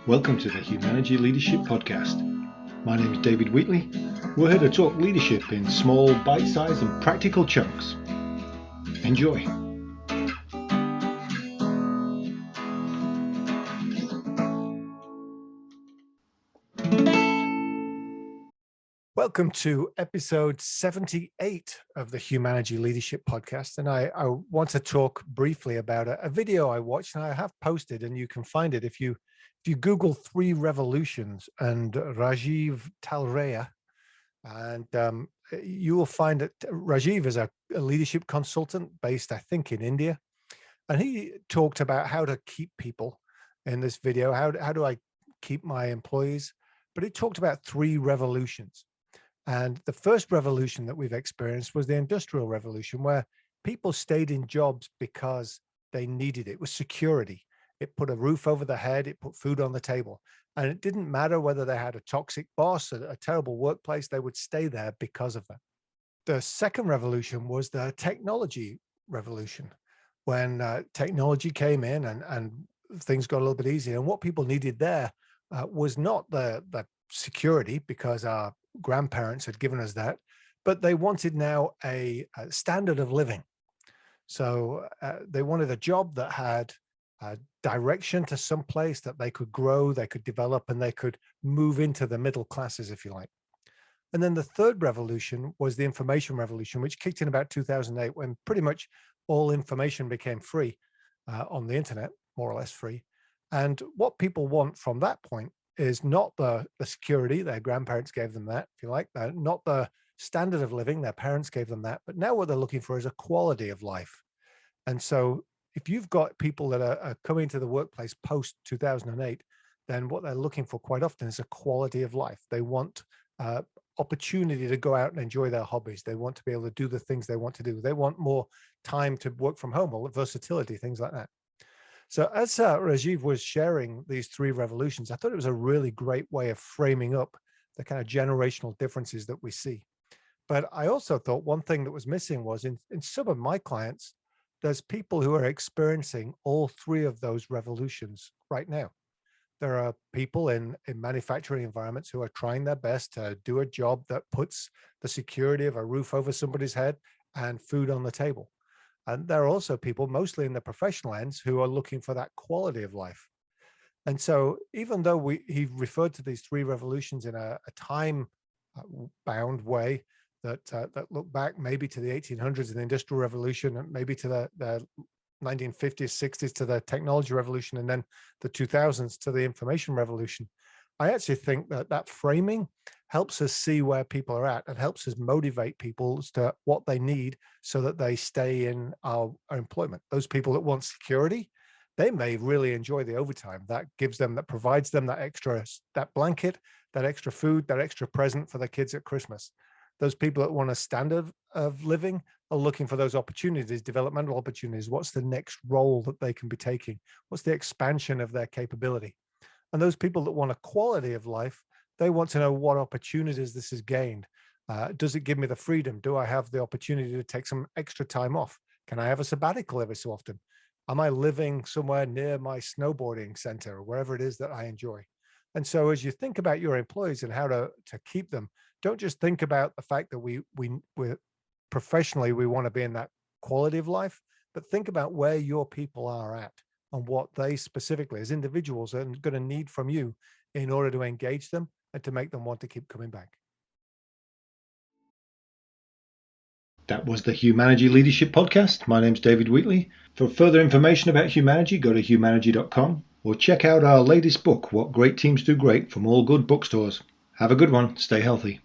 Welcome to the Humanergy Leadership Podcast. My name is David Wheatley. We're here to talk leadership in small, bite-sized and practical chunks. Enjoy. Welcome to episode 78 of the Humanergy Leadership Podcast. And I want to talk briefly about a video I watched, and I have posted, and you can find it if you Google 3 revolutions and Rajiv Talreja, and you will find that Rajiv is a leadership consultant based, I think, in India. And he talked about how to keep people in this video. How do I keep my employees? But he talked about 3 revolutions. And the first revolution that we've experienced was the Industrial Revolution, where people stayed in jobs because they needed it. It was security. It put a roof over their head. It put food on the table. And it didn't matter whether they had a toxic boss, a terrible workplace, they would stay there because of that. The second revolution was the technology revolution, when technology came in and things got a little bit easier. And what people needed there was not the security, because our grandparents had given us that, but they wanted now a standard of living. So they wanted a job that had direction to some place that they could grow, they could develop, and they could move into the middle classes, if you like. And then the third revolution was the information revolution, which kicked in about 2008, when pretty much all information became free on the internet, more or less free. And what people want from that point is not the security, their grandparents gave them that, if you like, not the standard of living, their parents gave them that, but now what they're looking for is a quality of life. And so if you've got people that are coming to the workplace post 2008, then what they're looking for quite often is a quality of life. They want opportunity to go out and enjoy their hobbies. They want to be able to do the things they want to do. They want more time to work from home, or versatility, things like that. So as Rajiv was sharing these 3 revolutions, I thought it was a really great way of framing up the kind of generational differences that we see. But I also thought one thing that was missing was in some of my clients, there's people who are experiencing all 3 of those revolutions right now. There are people in manufacturing environments who are trying their best to do a job that puts the security of a roof over somebody's head and food on the table. And there are also people, mostly in the professional ends, who are looking for that quality of life. And so even though he referred to these 3 revolutions in a time-bound way that look back maybe to the 1800s and the Industrial Revolution, and maybe to the 1950s, 60s to the technology revolution, and then the 2000s to the information revolution, I actually think that framing helps us see where people are at and helps us motivate people as to what they need so that they stay in our employment. Those people that want security, they may really enjoy the overtime that gives them, that provides them that blanket, that extra food, that extra present for their kids at Christmas. Those people that want a standard of living are looking for those opportunities, developmental opportunities. What's the next role that they can be taking? What's the expansion of their capability? And those people that want a quality of life, they want to know what opportunities this has gained. Does it give me the freedom? Do I have the opportunity to take some extra time off? Can I have a sabbatical every so often? Am I living somewhere near my snowboarding center or wherever it is that I enjoy? And so as you think about your employees and how to keep them, don't just think about the fact that we're professionally, we want to be in that quality of life, but think about where your people are at and what they specifically as individuals are going to need from you in order to engage them and to make them want to keep coming back. That was the Humanergy Leadership Podcast. My name's David Wheatley. For further information about Humanergy, go to humanergy.com or check out our latest book, What Great Teams Do Great, from all good bookstores. Have a good one. Stay healthy.